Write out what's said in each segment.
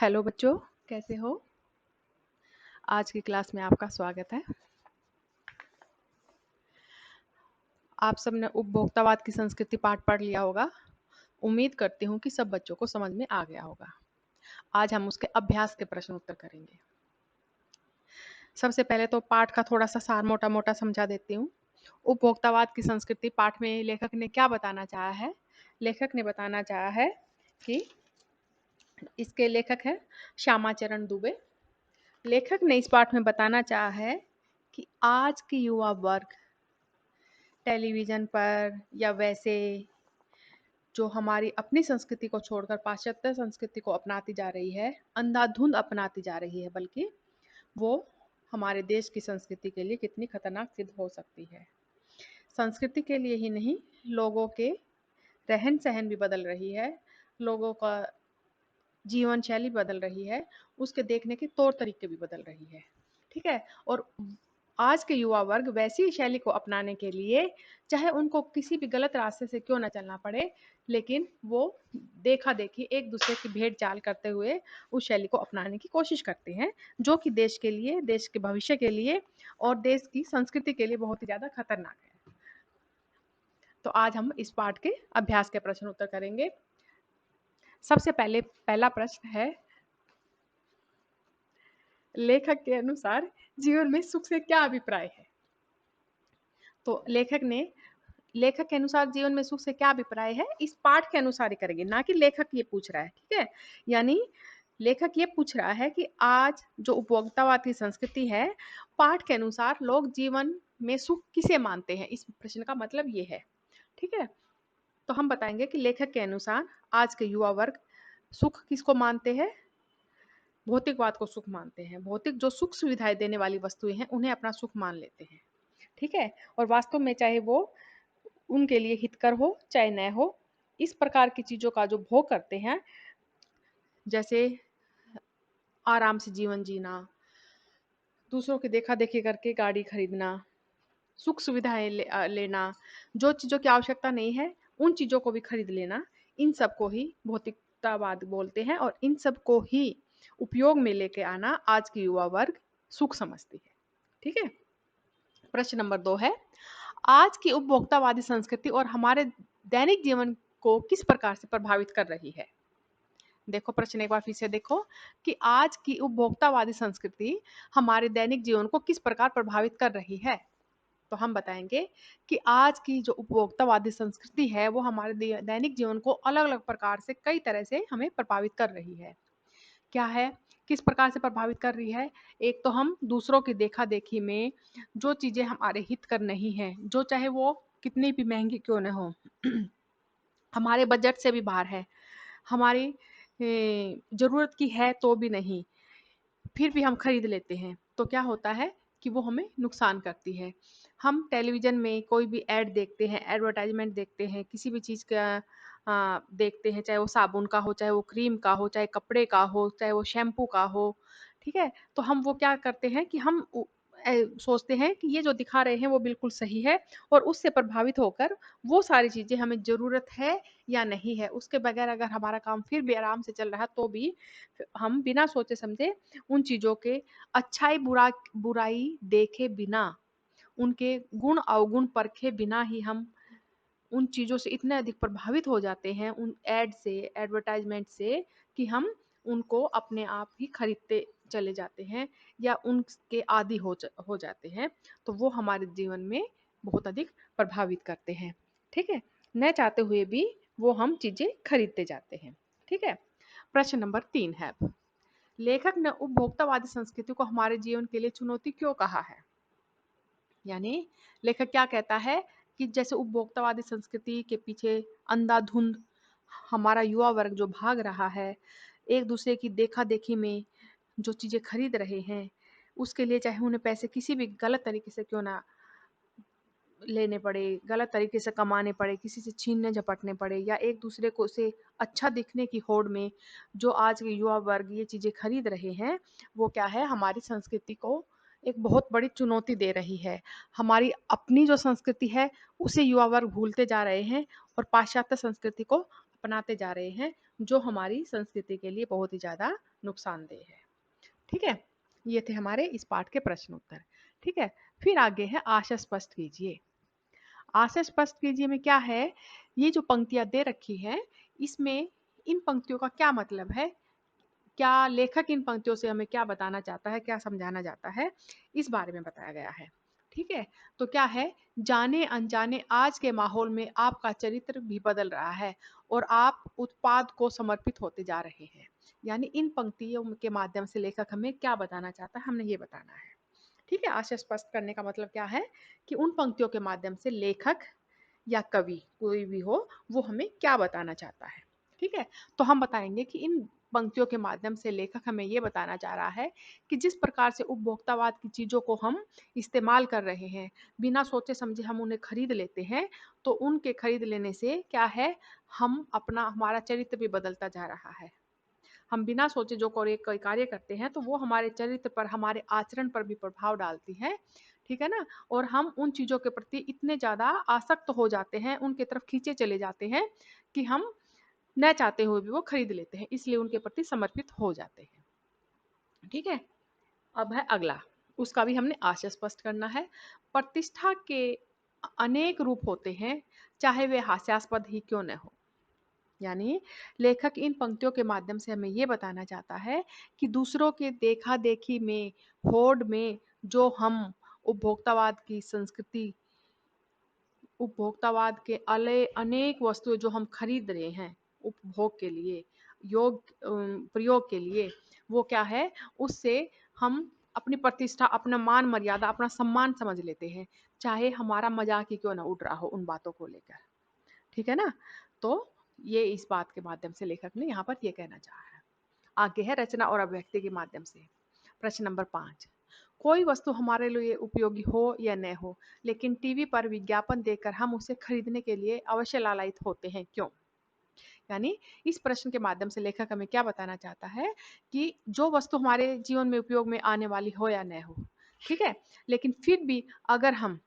Hello बच्चों, कैसे हो? आज की क्लास में आपका स्वागत है। आप सबने उपभोक्तावाद की संस्कृति पाठ पढ़ लिया होगा। उम्मीद करती हूँ कि सब बच्चों को समझ में आ गया होगा। आज हम उसके अभ्यास के प्रश्न उत्तर करेंगे। सबसे पहले तो पाठ का थोड़ा सा सार मोटा मोटा समझा देती हूँ। उपभोक्तावाद की संस्कृति पाठ में लेखक ने क्या बताना चाहा है? लेखक ने बताना चाहा है कि इसके लेखक है श्यामाचरण दुबे। लेखक ने इस पाठ में बताना चाहा है कि आज की युवा वर्ग टेलीविज़न पर या वैसे जो हमारी अपनी संस्कृति को छोड़कर पाश्चात्य संस्कृति को अपनाती जा रही है, अंधाधुंध अपनाती जा रही है, बल्कि वो हमारे देश की संस्कृति के लिए कितनी खतरनाक सिद्ध हो सकती है। संस्कृति के लिए ही नहीं, लोगों के रहन-सहन भी बदल रही है, लोगों का जीवन शैली बदल रही है, उसके देखने के तौर तरीके भी बदल रही है। ठीक है? और आज के युवा वर्ग वैसी शैली को अपनाने के लिए चाहे उनको किसी भी गलत रास्ते से क्यों ना चलना पड़े, लेकिन वो देखा-देखी एक दूसरे की भेड़-चाल करते हुए उस शैली को अपनाने की कोशिश करते हैं, जो कि देश के लिए, देश के भविष्य के लिए और देश की संस्कृति के लिए बहुत ही ज़्यादा खतरनाक है। तो आज हम इस पाठ के अभ्यास के प्रश्न उत्तर करेंगे। सबसे पहले पहला प्रश्न है, लेखक के अनुसार जीवन में सुख से क्या अभिप्राय है? तो लेखक के अनुसार जीवन में सुख से क्या अभिप्राय है, इस पाठ के अनुसार ही करेंगे, ना कि लेखक ये पूछ रहा है। ठीक है? यानी लेखक ये पूछ रहा है कि आज जो उपभोक्तावाद की संस्कृति है, पाठ के अनुसार लोग जीवन में सुख किसे मानते हैं? इस प्रश्न का मतलब ये है। ठीक है? तो हम बताएंगे कि लेखक के अनुसार आज के युवा वर्ग सुख किसको मानते हैं? भौतिकवाद को सुख मानते हैं। भौतिक जो सुख सुविधाएं देने वाली वस्तुएं हैं, उन्हें अपना सुख मान लेते हैं। ठीक है? और वास्तव में चाहे वो उनके लिए हितकर हो चाहे न हो, इस प्रकार की चीज़ों का जो भोग करते हैं, जैसे आराम से जीवन जीना, दूसरों की देखा-देखी करके गाड़ी खरीदना, सुख सुविधाएँ लेना, जो चीज़ों की आवश्यकता नहीं है, उन चीज़ों को भी खरीद लेना, इन सब को ही भौतिकतावाद बोलते हैं और इन सब को ही उपयोग में लेके आना आज की युवा वर्ग सुख समझती है। ठीक है? प्रश्न नंबर 2 है, आज की उपभोक्तावादी संस्कृति और हमारे दैनिक जीवन को किस प्रकार से प्रभावित कर रही है? देखो प्रश्न एक बार फिर से देखो कि आज की उपभोक्तावादी संस्कृति हमारे दैनिक जीवन को किस प्रकार प्रभावित कर रही है? तो हम बताएँगे कि आज की जो उपभोक्तावादी संस्कृति है, वो हमारे दैनिक जीवन को अलग-अलग प्रकार से कई तरह से हमें प्रभावित कर रही है। क्या है? किस प्रकार से प्रभावित कर रही है? एक तो हम दूसरों की देखा-देखी में जो चीज़ें हमारे हितकर नहीं हैं, जो चाहे वो कितनी भी महँगी क्यों ना हो, हमारे बजट से भी बाहर है, हमारी ज़रूरत की है तो भी नहीं, फिर भी हम खरीद लेते हैं, तो क्या होता है कि वो हमें नुकसान करती है। हम टेलीविज़न में कोई भी ऐड देखते हैं, एडवर्टाइज़मेंट देखते हैं, किसी भी चीज़ का देखते हैं, चाहे वो साबुन का हो, चाहे वो क्रीम का हो, चाहे कपड़े का हो, चाहे वो शैम्पू का हो, ठीक है? तो हम वो क्या करते हैं कि हम सोचते हैं कि ये जो दिखा रहे हैं वो बिल्कुल सही है और उससे प्रभावित होकर वो सारी चीज़ें हमें ज़रूरत है या नहीं है, उसके बगैर अगर हमारा काम फिर भी आराम से चल रहा है तो भी हम बिना सोचे-समझे उन चीज़ों के बुराई देखे बिना, उनके गुण अवगुण परखे बिना ही हम उन चीज़ों से इतने अधिक प्रभावित हो जाते हैं, उन ऐड से, एडवर्टाइज़मेंट से कि हम उनको अपने आप ही खरीदते चले जाते हैं या उनके आदी हो जाते हैं, तो वो हमारे जीवन में बहुत अधिक प्रभावित करते हैं, ठीक है? न चाहते हुए भी वो हम चीज़ें खरीदते जाते हैं, ठीक है? प्रश्न नंबर 3 है अब, लेखक ने उपभोक्तावादी संस्कृति को हमारे जीवन के लिए चुनौती क्यों कहा है? यानी लेखक क्या कहता है कि जैसे उपभोक्तावादी संस्कृति के पीछे अंधाधुंध हमारा युवा वर्ग जो भाग रहा है, एक दूसरे की देखा-देखी में जो चीज़ें खरीद रहे हैं, उसके लिए चाहे उन्हें पैसे किसी भी गलत तरीके से क्यों ना लेने पड़े, गलत तरीके से कमाने पड़े, किसी से छीनने-झपटने पड़े या एक दूसरे को से अच्छा दिखने की होड़ में जो आज के युवा वर्ग ये चीज़ें खरीद रहे हैं, वो क्या है हमारी संस्कृति को एक बहुत बड़ी चुनौती दे रही है। हमारी अपनी जो संस्कृति है, उसे युवा वर्ग भूलते जा रहे हैं और पाश्चात्य संस्कृति को अपनाते जा रहे हैं, जो हमारी संस्कृति के लिए बहुत ही ज़्यादा नुकसानदेह है। ठीक है, ये थे हमारे इस पाठ के प्रश्न उत्तर। ठीक है, फिर आगे है आशय स्पष्ट कीजिए। आशय स्पष्ट कीजिए में क्या है, ये जो पंक्तियां दे रखी है, इसमें इन पंक्तियों का क्या मतलब है, क्या लेखक इन पंक्तियों से हमें क्या बताना चाहता है, क्या समझाना चाहता है, इस बारे में बताया गया है। ठीक है, तो क्या है, जाने अनजाने आज के माहौल में आपका चरित्र भी बदल रहा है और आप उत्पाद को समर्पित होते जा रहे हैं। यानी इन पंक्तियों के माध्यम से लेखक हमें क्या बताना चाहता है, हमने ये बताना है। ठीक है, आशय स्पष्ट करने का मतलब क्या है कि उन पंक्तियों के माध्यम से लेखक या कवि कोई भी हो, वो हमें क्या बताना चाहता है। ठीक है, तो हम बताएंगे कि इन पंक्तियों के माध्यम से लेखक हमें ये बताना चाह रहा है कि जिस प्रकार से उपभोक्तावाद की चीज़ों को हम इस्तेमाल कर रहे हैं, बिना सोचे समझे हम उन्हें खरीद लेते हैं, तो उनके खरीद लेने से क्या है, हम अपना हमारा चरित्र भी बदलता जा रहा है। हम बिना सोचे जो कोई कार्य करते हैं तो वो हमारे चरित्र पर, हमारे आचरण पर भी प्रभाव डालती है। ठीक है ना, और हम उन चीज़ों के प्रति इतने ज़्यादा आसक्त हो जाते हैं, उनके तरफ खींचे चले जाते हैं कि हम न चाहते हुए भी वो खरीद लेते हैं, इसलिए उनके प्रति समर्पित हो जाते हैं। ठीक है, अब है अगला, उसका भी हमने आशय स्पष्ट करना है। प्रतिष्ठा के अनेक रूप होते हैं, चाहे वे हास्यास्पद ही क्यों न हो। यानी लेखक इन पंक्तियों के माध्यम से हमें ये बताना चाहता है कि दूसरों के देखा देखी में, होड़ में जो हम उपभोक्तावाद की संस्कृति, उपभोक्तावाद के अले अनेक वस्तुएं जो हम खरीद रहे हैं उपभोग के लिए, प्रयोग के लिए, वो क्या है, उससे हम अपनी प्रतिष्ठा, अपना मान मर्यादा, अपना सम्मान समझ लेते हैं, चाहे हमारा मजाक ही क्यों ना उड़ रहा हो उन बातों को लेकर। ठीक है ना, तो ये इस बात के माध्यम से लेखक ने यहाँ पर ये कहना चाहा है। आगे है रचना और अभिव्यक्ति के माध्यम से। प्रश्न नंबर 5, कोई वस्तु हमारे लिए उपयोगी हो या न हो, लेकिन टीवी पर विज्ञापन देखकर हम उसे खरीदने के लिए अवश्य लालायित होते हैं, क्यों। यानी इस प्रश्न के माध्यम से लेखक हमें क्या बताना चाहता है कि जो वस्तु हमारे जीवन में उपयोग में आने वाली हो या न हो, ठीक है, लेकिन फिर भी अगर हम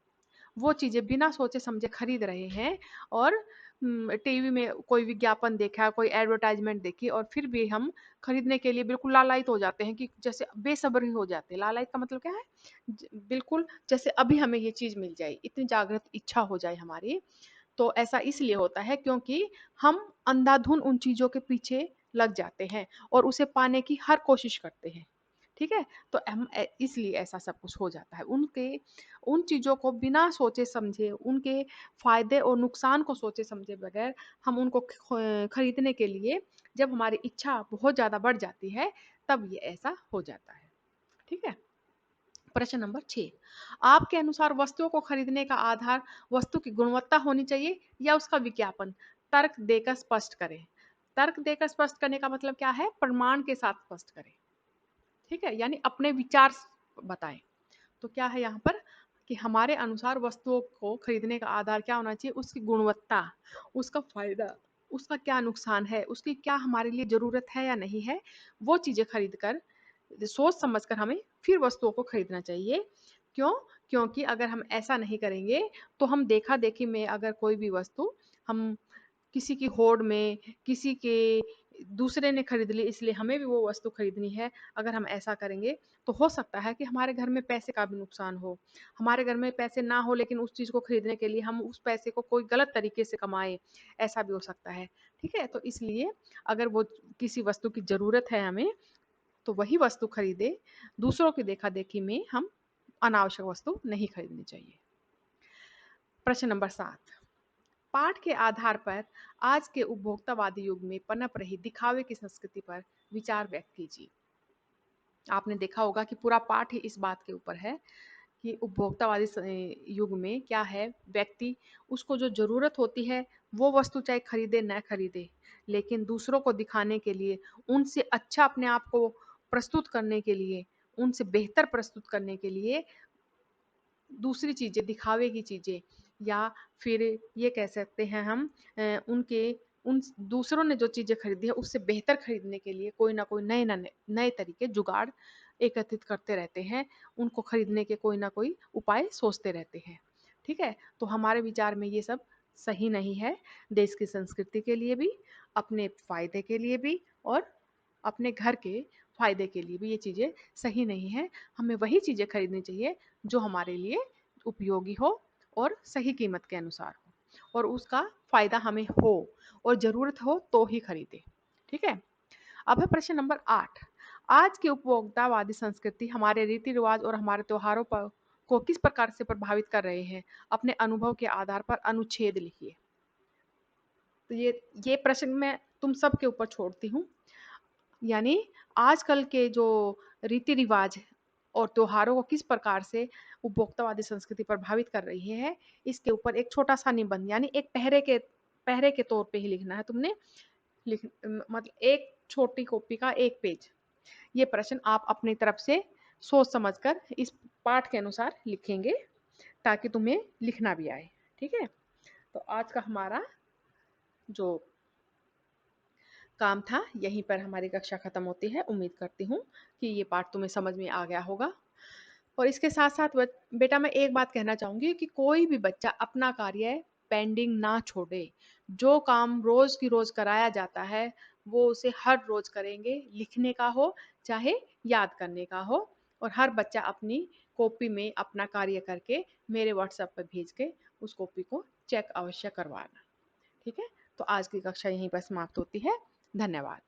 वो चीज़ें बिना सोचे समझे खरीद रहे हैं और टीवी में कोई विज्ञापन देखा, कोई एडवर्टाइजमेंट देखी और फिर भी हम खरीदने के लिए बिल्कुल लालायित हो जाते हैं कि जैसे बेसब्री हो जाते हैं। लालायित का मतलब क्या है? बिल्कुल जैसे अभी हमें ये चीज़ मिल जाए, इतनी जागृत इच्छा हो जाए हमारी। तो ऐसा इसलिए होता है क्योंकि हम अंधाधुन उन चीज़ों के पीछे लग जाते हैं और उसे पाने की हर कोशिश करते हैं। ठीक है? तो हम इसलिए ऐसा सब कुछ हो जाता है। उन चीज़ों को बिना सोचे समझे, उनके फ़ायदे और नुकसान को सोचे समझे बगैर हम उनको खरीदने के लिए जब हमारी इच्छा बहुत ज़्यादा बढ़ जाती है, तब ये ऐसा हो जाता है। ठीक है? प्रश्न नंबर 6, आपके अनुसार वस्तुओं को खरीदने का आधार वस्तु की गुणवत्ता होनी चाहिए या उसका विज्ञापन? तर्क देकर स्पष्ट करें। तर्क देकर स्पष्ट करने का मतलब क्या है? प्रमाण के साथ स्पष्ट करें। ठीक है, यानी अपने विचार बताएं। तो क्या है यहाँ पर कि हमारे अनुसार वस्तुओं को खरीदने का आधार क्या होना चाहिए? उसकी गुणवत्ता, उसका फायदा, उसका क्या नुकसान है, उसकी क्या हमारे लिए जरूरत है या नहीं है, वो चीजें खरीद कर सोच समझ कर हमें फिर वस्तुओं को खरीदना चाहिए। क्यों? क्योंकि अगर हम ऐसा नहीं करेंगे तो हम देखा देखी में अगर कोई भी वस्तु हम किसी की होड़ में, किसी के दूसरे ने खरीद ली इसलिए हमें भी वो वस्तु खरीदनी है, अगर हम ऐसा करेंगे तो हो सकता है कि हमारे घर में पैसे का भी नुकसान हो। हमारे घर में पैसे ना हो लेकिन उस चीज़ को खरीदने के लिए हम उस पैसे को कोई गलत तरीके से कमाएँ, ऐसा भी हो सकता है। ठीक है? तो इसलिए अगर वो किसी वस्तु की ज़रूरत है हमें, तो वही वस्तु खरीदें, दूसरों की देखा-देखी में हम अनावश्यक वस्तु नहीं खरीदनी चाहिए। प्रश्न नंबर 7, पाठ के आधार पर आज के उपभोक्तावादी युग में पनप रही दिखावे की संस्कृति पर विचार व्यक्त कीजिए। आपने देखा होगा कि पूरा पाठ ही इस बात के ऊपर है कि उपभोक्तावादी युग में क्या है, व्यक्ति उसको जो जरूरत होती है वो वस्तु चाहे खरीदे न खरीदे, लेकिन दूसरों को दिखाने के लिए, उनसे अच्छा अपने आप को प्रस्तुत करने के लिए, उनसे बेहतर प्रस्तुत करने के लिए दूसरी चीज़ें, दिखावे की चीज़ें, या फिर ये कह सकते हैं हम उनके उन दूसरों ने जो चीज़ें खरीदी है उससे बेहतर खरीदने के लिए कोई ना कोई नए तरीके जुगाड़ एकत्रित करते रहते हैं, उनको खरीदने के कोई ना कोई उपाय सोचते रहते हैं। ठीक है, तो हमारे विचार में ये सब सही नहीं है, देश की संस्कृति के लिए भी, अपने फायदे के लिए भी और अपने घर के फ़ायदे के लिए भी ये चीज़ें सही नहीं है। हमें वही चीज़ें खरीदनी चाहिए जो हमारे लिए उपयोगी हो और सही कीमत के अनुसार हो और उसका फ़ायदा हमें हो और ज़रूरत हो तो ही खरीदें। ठीक है? अब है प्रश्न नंबर 8। आज की उपभोक्तावादी संस्कृति हमारे रीति-रिवाज और हमारे त्योहारों पर को किस प्रकार से प्रभावित कर रहे हैं? अपने अनुभव के आधार पर अनुच्छेद लिखिए। तो ये प्रश्न मैं तुम सबके ऊपर छोड़ती हूँ। यानी आजकल के जो रीति-रिवाज और त्योहारों को किस प्रकार से उपभोक्तावादी संस्कृति प्रभावित कर रही है, इसके ऊपर एक छोटा-सा निबंध यानी एक पहरे के तौर पे ही लिखना है तुमने। मतलब एक छोटी कॉपी का 1 पेज। ये प्रश्न आप अपनी तरफ से सोच समझ कर इस पाठ के अनुसार लिखेंगे, ताकि तुम्हें लिखना भी आए। ठीक है? तो आज का हमारा जो काम था, यहीं पर हमारी कक्षा खत्म होती है। उम्मीद करती हूँ कि ये पाठ तुम्हें समझ में आ गया होगा। और इसके साथ-साथ बेटा मैं एक बात कहना चाहूँगी कि कोई भी बच्चा अपना कार्य पेंडिंग ना छोड़े। जो काम रोज़ की रोज़ कराया जाता है, वो उसे हर रोज़ करेंगे, लिखने का हो, चाहे याद करने का हो और हर बच्चा अपनी कॉपी में अपना कार्य करके मेरे व्हाट्सएप पर भेज के उस कॉपी को चेक अवश्य करवाना। ठीक है? तो आज की कक्षा यहीं पर समाप्त होती है। धन्यवाद।